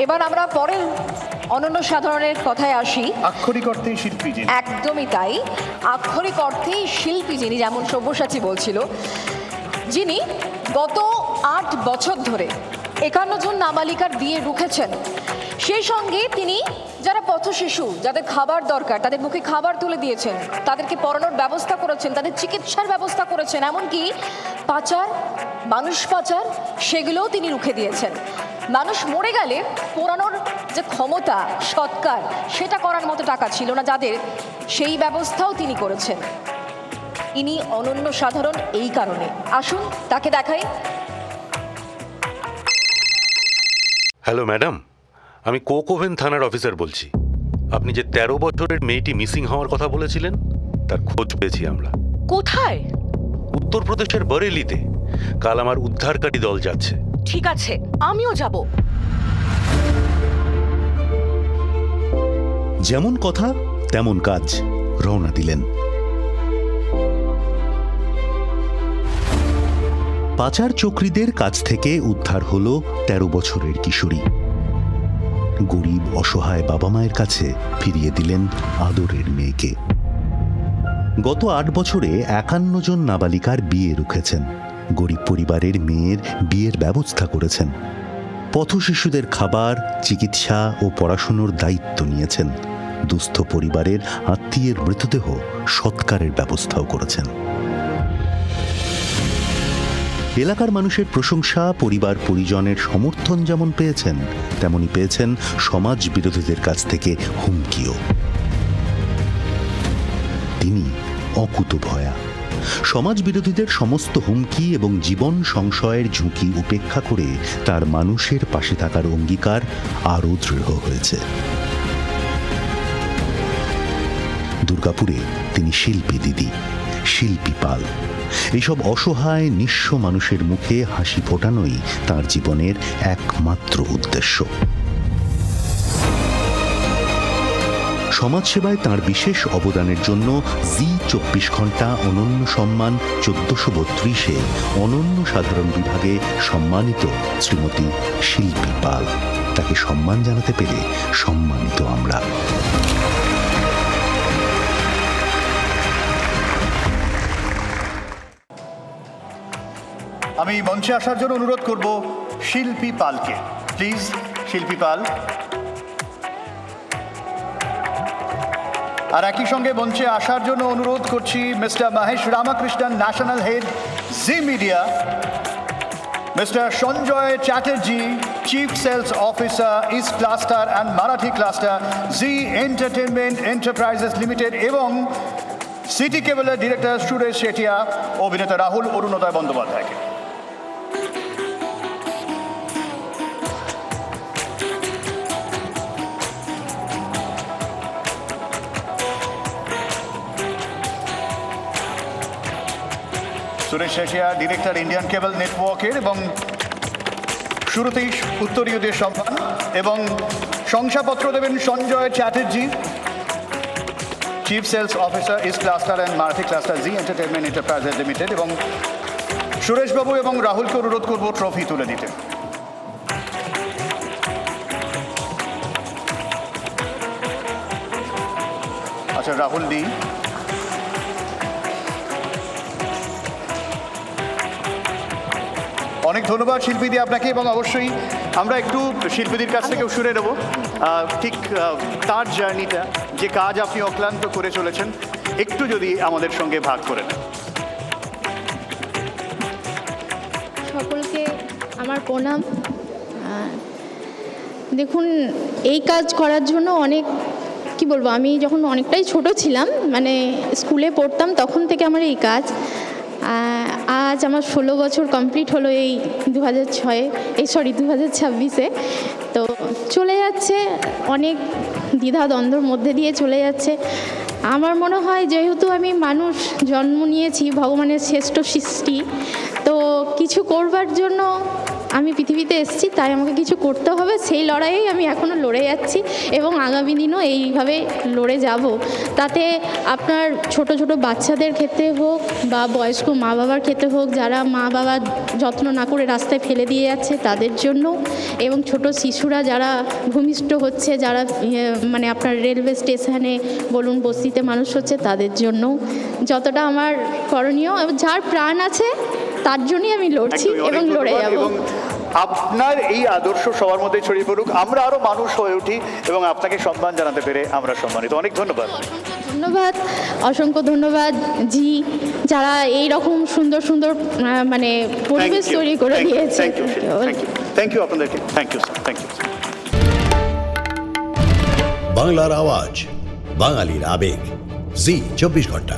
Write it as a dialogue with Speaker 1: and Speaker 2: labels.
Speaker 1: এবার আমরা পরের অনন্য সাধারণের কথায় আসি।
Speaker 2: আক্ষরিক অর্থেই শিল্পী যিনি।
Speaker 1: একদমই তাই, আক্ষরিক অর্থেই শিল্পী যিনি, যেমন সব্যসাচী বলছিল, যিনি গত 8 বছর ধরে 51 জন নাবালিকার বিয়ে রুখেছেন। সেই সঙ্গে তিনি যারা পথশিশু, যাদের খাবার দরকার, তাদের মুখে খাবার তুলে দিয়েছেন, তাদেরকে পড়ানোর ব্যবস্থা করেছেন, তাদের চিকিৎসার ব্যবস্থা করেছেন, এমনকি পাচার, মানুষ পাচার, সেগুলোও তিনি রুখে দিয়েছেন। মানুষ মরে গেলে পোড়ানোর যে ক্ষমতা, সৎকার, সেটা করার মতো টাকা ছিল না যাদের, সেই ব্যবস্থাও তিনি করেছেন। ইনি অনন্য সাধারণ এই কারণে। আসুন তাকে দেখাই।
Speaker 3: হ্যালো ম্যাডাম, আমি কোকোভেন থানার অফিসার বলছি। আপনি যে 13 বছরের মেয়েটি মিসিং হওয়ার কথা বলেছিলেন, তার খোঁজ পেয়েছি আমরা।
Speaker 4: কোথায়?
Speaker 3: উত্তরপ্রদেশের বরেলিতে। কাল আমার উদ্ধারকারী দল যাচ্ছে।
Speaker 4: ঠিক আছে, আমিও যাব।
Speaker 5: যেমন কথা তেমন কাজ, রওনা দিলেন। পাচার চক্রীদের কাছ থেকে উদ্ধার হলো 13 বছরের কিশোরী। গরিব অসহায় বাবা মায়ের কাছে ফিরিয়ে দিলেন আদরের মেয়েকে। গত 8 বছরে 51 জন নাবালিকার বিয়ে রুখেছেন। গরিব পরিবারের মেয়ের বিয়ের ব্যবস্থা করেছেন। পথশিশুদের খাবার, চিকিৎসা ও পড়াশুনোর দায়িত্ব নিয়েছেন। দুস্থ পরিবারের আত্মীয়ের মৃতদেহ সৎকারের ব্যবস্থাও করেছেন। এলাকার মানুষের প্রশংসা, পরিবার পরিজনের সমর্থন যেমন পেয়েছেন, তেমনি পেয়েছেন সমাজ বিরোধীদের কাছ থেকে হুমকিও। তিনি অকুতভয়া। সমাজ বিরোধীদের সমস্ত হুমকি এবং জীবন সংশয়ের ঝুঁকি উপেক্ষা করে তার মানুষের পাশে থাকার অঙ্গীকার আরও দৃঢ় হয়েছে। দুর্গাপুরে তিনি শিল্পী দিদি, শিল্পী পাল। এইসব অসহায় নিঃস্ব মানুষের মুখে হাসি ফোটানোই তার জীবনের একমাত্র উদ্দেশ্য। সমাজসেবায় তাঁর বিশেষ অবদানের জন্য জি 24 ঘন্টা অনন্য সম্মান 1432-এ অনন্য সাধারণ বিভাগে সম্মানিত শ্রীমতী শিল্পী পাল। তাকে সম্মান জানাতে পেরে সম্মানিত আমরা।
Speaker 2: আমি মঞ্চে আসার জন্য অনুরোধ করব শিল্পী পালকে। প্লিজ, শিল্পী পাল। আর একই সঙ্গে মঞ্চে আসার জন্য অনুরোধ করছি mister Mahesh Ramakrishnan, national head, Zee media, mister Sanjay Chatterjee, chief sales officer, east cluster and Marathi cluster, Zee entertainment enterprises limited, এবং সিটি কেবলের ডিরেক্টর সুরেশ শেঠিয়া, অভিনেতা রাহুল অরুণোদয় বন্দ্যোপাধ্যায়কে। Suresh Sethia director Indian cable নেটওয়ার্কের, এবং শুরুতেই উত্তরীয়দের সম্মান এবং শংসাপত্র দেবেন Sanjay Chatterjee, chief sales officer, east cluster and Marathi cluster, Zee entertainment enterprises limited, এবং সুরেশবাবু এবং রাহুলকে অনুরোধ করব ট্রফি তুলে দিতে। আচ্ছা, রাহুল দি। অনেক ধন্যবাদ শিল্পীদি আপনাকে, এবং অবশ্যই আমরা একটু শিল্পীদের কাছ থেকেও শুনে নেব ঠিক তার জার্নিটা, যে কাজ আপনি অক্লান্ত করে চলেছেন, একটু যদি আমাদের সঙ্গে ভাগ করে নেন।
Speaker 6: সকলকে আমার প্রণাম। দেখুন, এই কাজ করার জন্য অনেক, কি বলবো, আমি যখন অনেকটাই ছোট ছিলাম, মানে স্কুলে পড়তাম, তখন থেকে আমার এই কাজ। আজ আমার 16 বছর কমপ্লিট হলো এই 2026-এ। তো চলে যাচ্ছে, অনেক দ্বিধাদ্বন্দ্বর মধ্যে দিয়ে চলে যাচ্ছে। আমার মনে হয় যেহেতু আমি মানুষ জন্ম নিয়েছি, ভগবানের শ্রেষ্ঠ সৃষ্টি, তো কিছু করবার জন্য আমি পৃথিবীতে এসেছি, তাই আমাকে কিছু করতে হবে। সেই লড়াইয়েই আমি এখনও লড়ে যাচ্ছি এবং আগামী দিনও এইভাবে লড়ে যাব। তাতে আপনার ছোট ছোট বাচ্চাদের ক্ষেত্রে হোক বা বয়স্ক মা বাবার ক্ষেত্রে হোক, যারা মা বাবার যত্ন না করে রাস্তায় ফেলে দিয়ে যাচ্ছে তাদের জন্য, এবং ছোট শিশুরা যারা ভূমিষ্ঠ হচ্ছে, যারা মানে আপনার রেলওয়ে স্টেশনে বলুন বস্তিতে মানুষ হচ্ছে, তাদের জন্য যতটা আমার করণীয়, যার প্রাণ আছে তার জন্যই আমি লড়ছি
Speaker 2: একদমই,
Speaker 6: এবং
Speaker 2: অনেক
Speaker 6: লড়ে
Speaker 2: ধন্যবাদ।
Speaker 6: যাব।
Speaker 2: এবং আপনার এই আদর্শ সবার মধ্যে ছড়িয়ে পড়ুক, আমরা আরো মানুষ হয়ে উঠি এবং আপনাকে সম্মান জানাতে পেরে আমরা সম্মানিত। অনেক ধন্যবাদ।
Speaker 6: ধন্যবাদ, অসংখ্য ধন্যবাদ জি, যারা এই রকম সুন্দর সুন্দর মানে পরিবেশ তৈরি করে দিয়েছে।
Speaker 2: থ্যাংক ইউ আপনাদেরকে, thank you sir, thank you.
Speaker 7: বাংলার আওয়াজ, বাঙালির আবেগ, জি 24 ঘন্টা।